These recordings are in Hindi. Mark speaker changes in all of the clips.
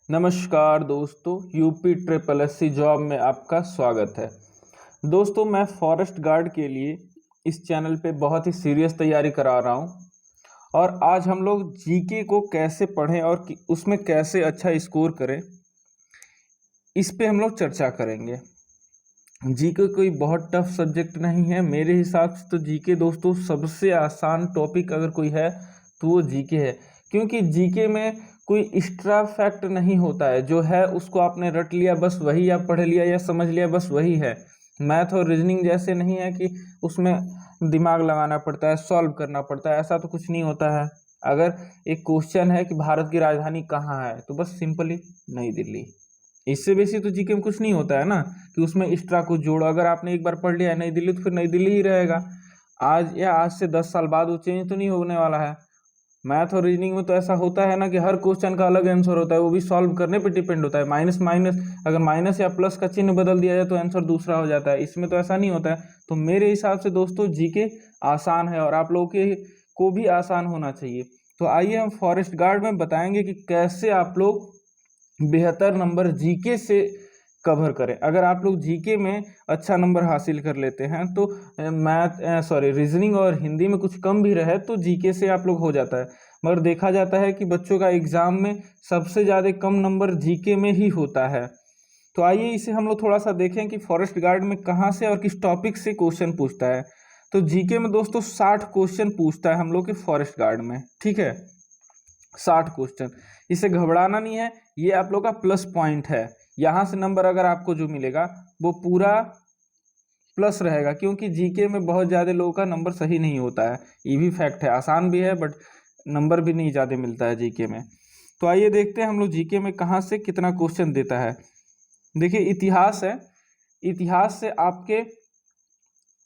Speaker 1: नमस्कार दोस्तों, यूपी ट्रिपल एससी जॉब में आपका स्वागत है। दोस्तों, मैं फॉरेस्ट गार्ड के लिए इस चैनल पे बहुत ही सीरियस तैयारी करा रहा हूँ और आज हम लोग जीके को कैसे पढ़ें और उसमें कैसे अच्छा स्कोर करें, इस पे हम लोग चर्चा करेंगे। जीके कोई बहुत टफ सब्जेक्ट नहीं है। मेरे हिसाब से तो जीके दोस्तों सबसे आसान टॉपिक अगर कोई है तो वो जीके है, क्योंकि जीके में कोई एक्स्ट्रा फैक्ट नहीं होता है। जो है उसको आपने रट लिया, बस वही आप पढ़ लिया या समझ लिया, बस वही है। मैथ और रीजनिंग जैसे नहीं है कि उसमें दिमाग लगाना पड़ता है, सॉल्व करना पड़ता है, ऐसा तो कुछ नहीं होता है। अगर एक क्वेश्चन है कि भारत की राजधानी कहाँ है, तो बस सिंपली नई दिल्ली। इससे बेसी तो जीके में कुछ नहीं होता है ना कि उसमें एक्स्ट्रा कुछ जोड़ो। अगर आपने एक बार पढ़ लिया है नई दिल्ली, तो फिर नई दिल्ली ही रहेगा। आज से 10 साल बाद वो चेंज तो नहीं होने वाला है। मैथ और रीजनिंग में तो ऐसा होता है ना कि हर क्वेश्चन का अलग आंसर होता है, वो भी सॉल्व करने पे डिपेंड होता है। माइनस माइनस, अगर माइनस या प्लस का चिन्ह बदल दिया जाए तो आंसर दूसरा हो जाता है। इसमें तो ऐसा नहीं होता है। तो मेरे हिसाब से दोस्तों जीके आसान है और आप लोगों के को भी आसान होना चाहिए। तो आइए हम फॉरेस्ट गार्ड में बताएंगे कि कैसे आप लोग बेहतर नंबर जीके से कवर करें। अगर आप लोग जीके में अच्छा नंबर हासिल कर लेते हैं तो रीजनिंग और हिंदी में कुछ कम भी रहे तो जीके से आप लोग हो जाता है। मगर देखा जाता है कि बच्चों का एग्जाम में सबसे ज़्यादा कम नंबर जीके में ही होता है। तो आइए इसे हम लोग थोड़ा सा देखें कि फॉरेस्ट गार्ड में कहाँ से और किस टॉपिक से क्वेश्चन पूछता है। तो जीके में दोस्तों 60 क्वेश्चन पूछता है हम लोग के फॉरेस्ट गार्ड में, ठीक है। 60 क्वेश्चन, इसे घबराना नहीं है, ये आप लोग का प्लस पॉइंट है। यहाँ से नंबर अगर आपको जो मिलेगा वो पूरा प्लस रहेगा, क्योंकि जीके में बहुत ज़्यादा लोगों का नंबर सही नहीं होता है। ये भी फैक्ट है, आसान भी है बट नंबर भी नहीं ज़्यादा मिलता है जीके में। तो आइए देखते हैं हम लोग जीके में कहाँ से कितना क्वेश्चन देता है। देखिए इतिहास है, इतिहास से आपके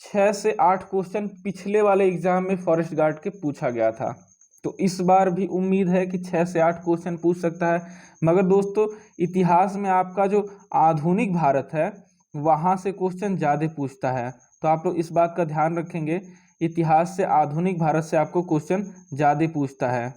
Speaker 1: 6 से 8 क्वेश्चन पिछले वाले एग्जाम में फॉरेस्ट गार्ड के पूछा गया था। तो इस बार भी उम्मीद है कि 6 से 8 क्वेश्चन पूछ सकता है। मगर दोस्तों इतिहास में आपका जो आधुनिक भारत है वहाँ से क्वेश्चन ज़्यादा पूछता है। तो आप लोग इस बात का ध्यान रखेंगे, इतिहास से आधुनिक भारत से आपको क्वेश्चन ज़्यादा पूछता है।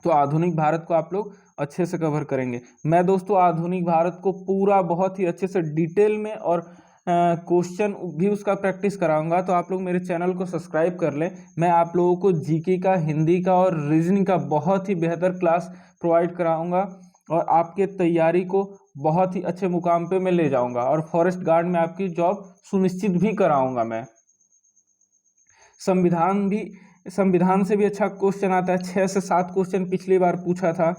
Speaker 1: तो आधुनिक भारत को आप लोग अच्छे से कवर करेंगे। मैं दोस्तों आधुनिक भारत को पूरा बहुत ही अच्छे से डिटेल में और क्वेश्चन भी उसका प्रैक्टिस कराऊंगा। तो आप लोग मेरे चैनल को सब्सक्राइब कर लें। मैं आप लोगों को जीके का, हिंदी का और रीजनिंग का बहुत ही बेहतर क्लास प्रोवाइड कराऊंगा और आपके तैयारी को बहुत ही अच्छे मुकाम पे मैं ले जाऊंगा और फॉरेस्ट गार्ड में आपकी जॉब सुनिश्चित भी कराऊंगा। मैं संविधान से भी अच्छा क्वेश्चन आता है। 6 से 7 क्वेश्चन पिछली बार पूछा था,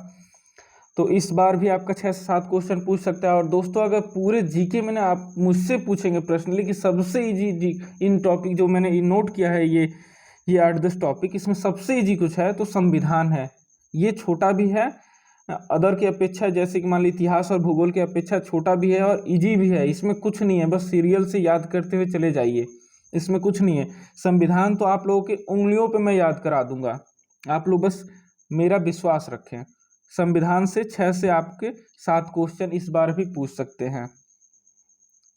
Speaker 1: तो इस बार भी आपका 6 से 7 क्वेश्चन पूछ सकता है। और दोस्तों अगर पूरे जीके में ना आप मुझसे पूछेंगे पर्सनली कि सबसे इजी इन टॉपिक जो मैंने नोट किया है, ये 8-10 टॉपिक, इसमें सबसे इजी कुछ है तो संविधान है। ये छोटा भी है अदर की अपेक्षा, जैसे कि मान ली इतिहास और भूगोल की अपेक्षा छोटा भी है और इजी भी है। इसमें कुछ नहीं है, बस सीरियल से याद करते हुए चले जाइए, इसमें कुछ नहीं है। संविधान तो आप लोगों के उंगलियों पे मैं याद करा दूंगा, आप लोग बस मेरा विश्वास रखें। संविधान से 6 से आपके 7 क्वेश्चन इस बार भी पूछ सकते हैं।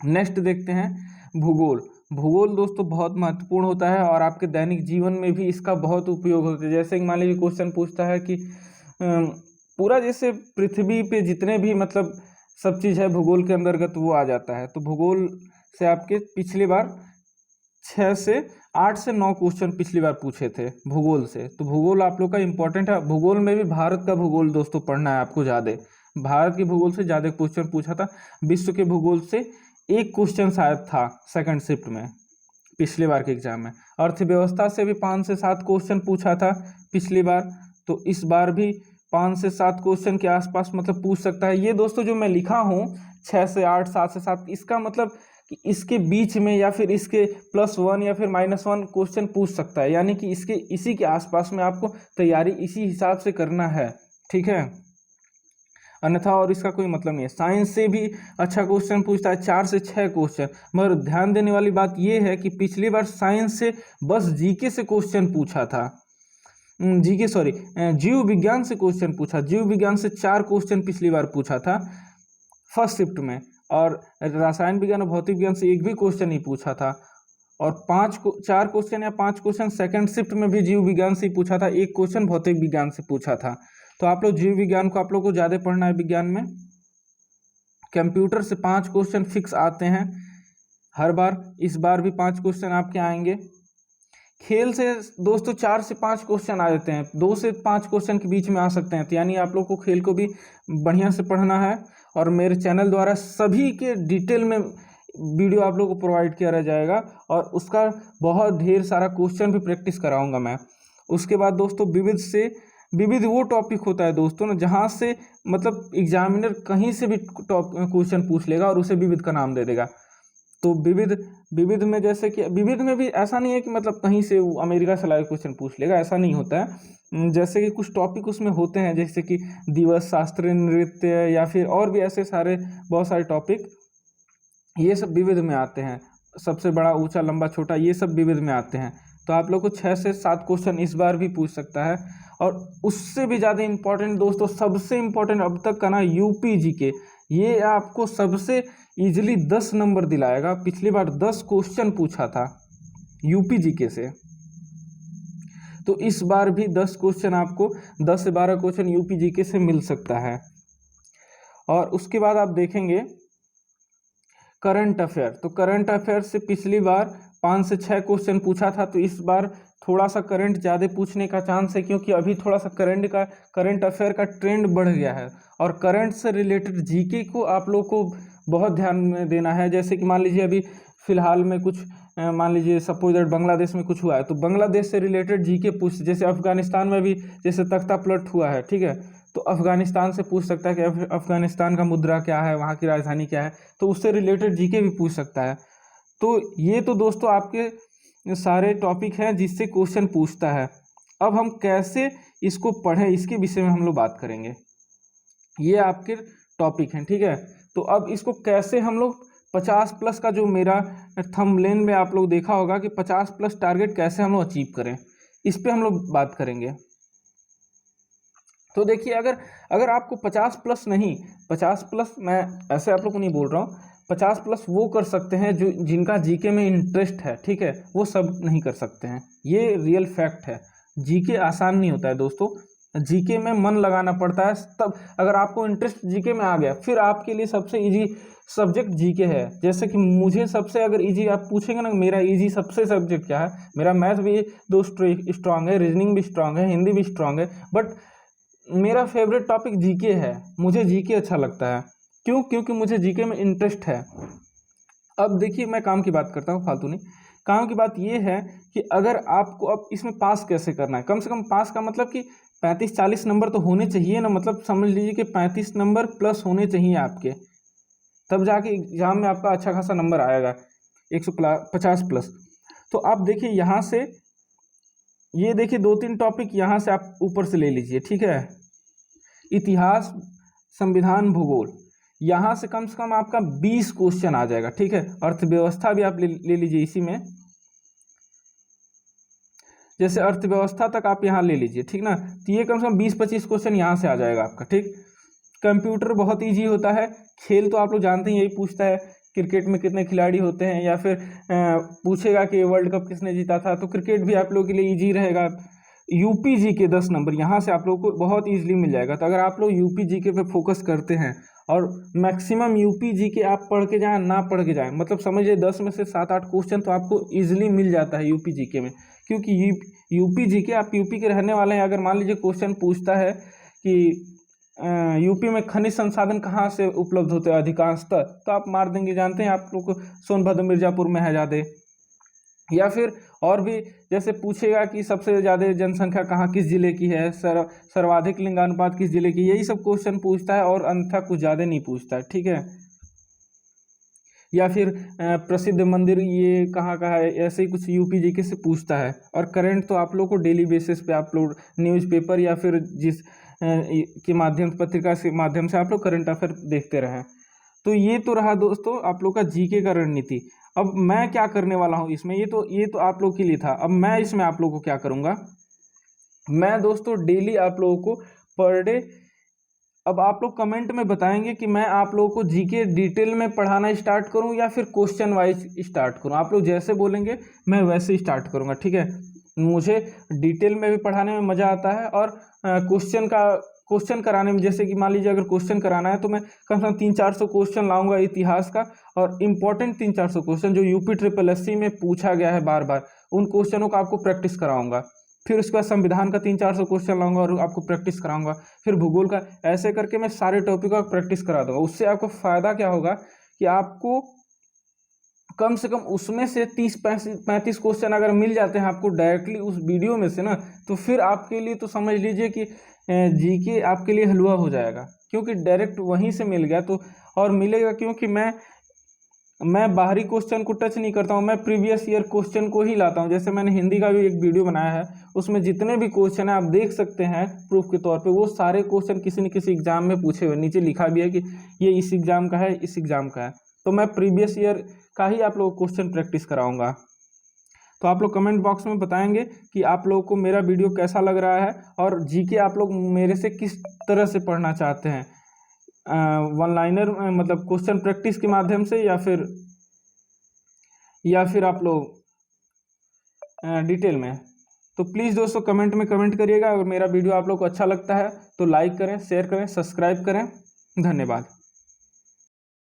Speaker 1: नेक्स्ट देखते हैं भूगोल। भूगोल दोस्तों बहुत महत्वपूर्ण होता है और आपके दैनिक जीवन में भी इसका बहुत उपयोग होता है। जैसे कि मान लीजिए क्वेश्चन पूछता है कि पूरा जैसे पृथ्वी पे जितने भी मतलब सब चीज़ है भूगोल के अंतर्गत वो आ जाता है। तो भूगोल से आपके पिछली बार 6 से 8 से 9 क्वेश्चन पिछली बार पूछे थे भूगोल से। तो भूगोल आप लोग का इंपॉर्टेंट है। भूगोल में भी भारत का भूगोल दोस्तों पढ़ना है आपको ज़्यादा। भारत के भूगोल से ज़्यादा क्वेश्चन पूछा था। विश्व के भूगोल से एक क्वेश्चन शायद था सेकंड शिफ्ट में पिछले बार के एग्जाम में। अर्थव्यवस्था से भी 5 से 7 क्वेश्चन पूछा था पिछली बार। तो इस बार भी 5 से 7 क्वेश्चन के आसपास मतलब पूछ सकता है। ये दोस्तों जो मैं लिखा हूँ 6 से 8, 7 से 7, इसका मतलब कि इसके बीच में या फिर इसके +1 या फिर -1 क्वेश्चन पूछ सकता है। यानी कि इसके इसी के आसपास में आपको तैयारी इसी हिसाब से करना है, ठीक है। अन्यथा और इसका कोई मतलब नहीं है। साइंस से भी अच्छा क्वेश्चन पूछता है, 4 से 6 क्वेश्चन। मगर ध्यान देने वाली बात यह है कि पिछली बार साइंस से बस जीके से क्वेश्चन पूछा था। जीव विज्ञान से क्वेश्चन पूछा। जीव विज्ञान से 4 क्वेश्चन पिछली बार पूछा था फर्स्ट शिफ्ट में। और रसायन विज्ञान और भौतिक विज्ञान से एक भी क्वेश्चन नहीं पूछा था। और 4 क्वेश्चन या 5 क्वेश्चन सेकंड शिफ्ट में भी जीव विज्ञान से ही पूछा था। एक क्वेश्चन भौतिक विज्ञान से पूछा था। तो आप लोग जीव विज्ञान को आप लोग को ज़्यादा पढ़ना है। विज्ञान में कंप्यूटर से 5 क्वेश्चन फिक्स आते हैं हर बार, इस बार भी 5 क्वेश्चन आपके आएंगे। खेल से दोस्तों 4 से 5 क्वेश्चन आ जाते हैं, 2 से 5 क्वेश्चन के बीच में आ सकते हैं। तो यानी आप लोग को खेल को भी बढ़िया से पढ़ना है, और मेरे चैनल द्वारा सभी के डिटेल में वीडियो आप लोग को प्रोवाइड किया जाएगा, और उसका बहुत ढेर सारा क्वेश्चन भी प्रैक्टिस कराऊंगा मैं। उसके बाद दोस्तों विविध वो टॉपिक होता है दोस्तों ना, जहाँ से मतलब एग्जामिनर कहीं से भी क्वेश्चन पूछ लेगा और उसे विविध का नाम दे देगा। तो विविध में जैसे कि विविध में भी ऐसा नहीं है कि मतलब कहीं से वो अमेरिका से लाए क्वेश्चन पूछ लेगा, ऐसा नहीं होता है। जैसे कि कुछ टॉपिक उसमें होते हैं, जैसे कि दिवस, शास्त्रीय नृत्य, या फिर और भी ऐसे सारे बहुत सारे टॉपिक, ये सब विविध में आते हैं। सबसे बड़ा, ऊंचा, लंबा, छोटा, ये सब विविध में आते हैं। तो आप लोग को 6 से 7 क्वेश्चन इस बार भी पूछ सकता है। और उससे भी ज़्यादा इम्पोर्टेंट दोस्तों, सबसे इम्पोर्टेंट अब तक का ना, यूपी जीके, ये आपको सबसे इजीली 10 नंबर दिलाएगा। पिछली बार 10 क्वेश्चन पूछा था यूपी जीके से, तो इस बार भी 10 क्वेश्चन आपको, 10 से 12 क्वेश्चन यूपी जीके से मिल सकता है। और उसके बाद आप देखेंगे करंट अफेयर। तो करंट अफेयर से पिछली बार 5 से 6 क्वेश्चन पूछा था, तो इस बार थोड़ा सा करंट ज़्यादा पूछने का चांस है, क्योंकि अभी थोड़ा सा करंट अफेयर का ट्रेंड बढ़ गया है। और करंट से रिलेटेड जीके को आप लोग को बहुत ध्यान में देना है। जैसे कि मान लीजिए अभी फ़िलहाल में कुछ, मान लीजिए सपोज दैट बांग्लादेश में कुछ हुआ है, तो बांग्लादेश से रिलेटेड जीके पूछ, जैसे अफगानिस्तान में भी जैसे तख्ता पलट हुआ है, ठीक है, तो अफगानिस्तान से पूछ सकता है कि अफगानिस्तान का मुद्रा क्या है, वहाँ की राजधानी क्या है, तो उससे रिलेटेड जीके भी पूछ सकता है। तो ये तो दोस्तों आपके सारे टॉपिक हैं जिससे क्वेश्चन पूछता है। अब हम कैसे इसको पढ़ें, इसके विषय में हम लोग बात करेंगे। ये आपके टॉपिक हैं, ठीक है। तो अब इसको कैसे हम लोग 50+ का, जो मेरा थंबनेल में आप लोग देखा होगा कि 50+ टारगेट कैसे हम लोग अचीव करें, इस पे हम लोग बात करेंगे। तो देखिए, अगर आपको 50+ नहीं, 50+, मैं ऐसे आप लोग को नहीं बोल रहा हूँ, 50+ वो कर सकते हैं जो जिनका जीके में इंटरेस्ट है, ठीक है, वो सब नहीं कर सकते हैं, ये रियल फैक्ट है। जीके आसान नहीं होता है दोस्तों, जीके में मन लगाना पड़ता है। तब अगर आपको इंटरेस्ट जीके में आ गया, फिर आपके लिए सबसे इजी सब्जेक्ट जीके है। जैसे कि मुझे सबसे, अगर इजी आप पूछेंगे ना, मेरा इजी सबसे सब्जेक्ट क्या है, मेरा मैथ भी स्ट्रांग है, रीजनिंग भी स्ट्रांग है, हिंदी भी स्ट्रांग है, बट मेरा फेवरेट टॉपिक जीके है। मुझे जीके अच्छा लगता है, क्यों? क्योंकि मुझे जीके में इंटरेस्ट है। अब देखिए, मैं काम की बात करता हूँ, फालतू नहीं। काम की बात ये है कि अगर आपको अब इसमें पास कैसे करना है, कम से कम पास का मतलब कि 35-40 नंबर तो होने चाहिए ना, मतलब समझ लीजिए कि 35 नंबर प्लस होने चाहिए आपके, तब जाके एग्जाम में आपका अच्छा खासा नंबर आएगा, 150+। तो आप देखिए यहाँ से, ये देखिए 2-3 टॉपिक यहाँ से आप ऊपर से ले लीजिए, ठीक है। इतिहास, संविधान, भूगोल, यहाँ से कम आपका 20 क्वेश्चन आ जाएगा, ठीक है। अर्थव्यवस्था भी आप ले लीजिए इसी में, जैसे अर्थव्यवस्था तक आप यहाँ ले लीजिए, ठीक ना। तो ये कम से कम 20-25 क्वेश्चन यहाँ से आ जाएगा आपका, ठीक। कंप्यूटर बहुत इजी होता है। खेल तो आप लोग जानते हैं, यही पूछता है क्रिकेट में कितने खिलाड़ी होते हैं, या फिर पूछेगा कि वर्ल्ड कप किसने जीता था, तो क्रिकेट भी आप लोगों के लिए इजी रहेगा। यूपी जी के 10 नंबर यहाँ से आप लोगों को बहुत ईजिली मिल जाएगा। तो अगर आप लोग यूपी जी के पे फोकस करते हैं, और मैक्सिमम यूपी जी के आप पढ़ के जाएँ, ना पढ़ के जाएँ, मतलब समझिए 10 में से 7-8 क्वेश्चन तो आपको ईजिली मिल जाता है यूपी जी के में, क्योंकि यूपी जी के, आप यूपी के रहने वाले हैं। अगर मान लीजिए क्वेश्चन पूछता है कि यूपी में खनिज संसाधन कहाँ से उपलब्ध होते हैं अधिकांशतः, तो आप मार देंगे, जानते हैं आप लोग को सोनभद्र मिर्जापुर में है ज़्यादा। या फिर और भी जैसे पूछेगा कि सबसे ज़्यादा जनसंख्या कहाँ, किस जिले की है, सर्वाधिक लिंगानुपात किस जिले की, यही सब क्वेश्चन पूछता है, और अन्यथा कुछ ज़्यादा नहीं पूछता है, ठीक है। या फिर प्रसिद्ध मंदिर ये कहाँ का है, ऐसे ही कुछ यूपी जीके से पूछता है। और करंट तो आप लोग को डेली बेसिस पे आप लोग न्यूज़पेपर या फिर जिस के माध्यम, पत्रिका के माध्यम से आप लोग करंट अफेयर देखते रहें। तो ये तो रहा दोस्तों आप लोग का जीके का रणनीति। अब मैं क्या करने वाला हूँ इसमें, ये तो आप लोग के लिए था। अब मैं इसमें आप लोगों को क्या करूँगा, मैं दोस्तों डेली आप लोगों को पर डे, अब आप लोग कमेंट में बताएंगे कि मैं आप लोगों को जीके डिटेल में पढ़ाना स्टार्ट करूं या फिर क्वेश्चन वाइज स्टार्ट करूं। आप लोग जैसे बोलेंगे मैं वैसे स्टार्ट करूंगा, ठीक है। मुझे डिटेल में भी पढ़ाने में मज़ा आता है, और क्वेश्चन कराने में, जैसे कि मान लीजिए अगर क्वेश्चन कराना है तो मैं कम से कम 300-400 क्वेश्चन लाऊंगा इतिहास का, और इम्पोर्टेंट 300-400 क्वेश्चन जो यूपी ट्रिपल एससी में पूछा गया है बार बार, उन क्वेश्चनों का आपको प्रैक्टिस कराऊंगा। फिर उसके बाद संविधान का 300-400 क्वेश्चन लाऊंगा और आपको प्रैक्टिस कराऊंगा। फिर भूगोल का, ऐसे करके मैं सारे टॉपिक का प्रैक्टिस करा दूंगा। उससे आपको फायदा क्या होगा कि आपको कम से कम उसमें से 30-35 क्वेश्चन अगर मिल जाते हैं आपको डायरेक्टली उस वीडियो में से ना, तो फिर आपके लिए तो समझ लीजिए कि जीके आपके लिए हलवा हो जाएगा, क्योंकि डायरेक्ट वहीं से मिल गया। तो और मिलेगा क्योंकि मैं बाहरी क्वेश्चन को टच नहीं करता हूँ, मैं प्रीवियस ईयर क्वेश्चन को ही लाता हूँ। जैसे मैंने हिंदी का भी एक वीडियो बनाया है, उसमें जितने भी क्वेश्चन है आप देख सकते हैं प्रूफ के तौर पे, वो सारे क्वेश्चन किसी न किसी एग्जाम में पूछे हुए, नीचे लिखा भी है कि ये इस एग्जाम का है, इस एग्जाम का है। तो मैं प्रीवियस ईयर का ही आप लोगों को क्वेश्चन प्रैक्टिस कराऊंगा। तो आप लोग कमेंट बॉक्स में बताएंगे कि आप लोगों को मेरा वीडियो कैसा लग रहा है, और जीके आप लोग मेरे से किस तरह से पढ़ना चाहते हैं, वन लाइनर मतलब क्वेश्चन प्रैक्टिस के माध्यम से, या फिर आप लोग डिटेल में। तो प्लीज़ दोस्तों कमेंट में कमेंट करिएगा। अगर मेरा वीडियो आप लोग को अच्छा लगता है तो लाइक करें, शेयर करें, सब्सक्राइब करें। धन्यवाद।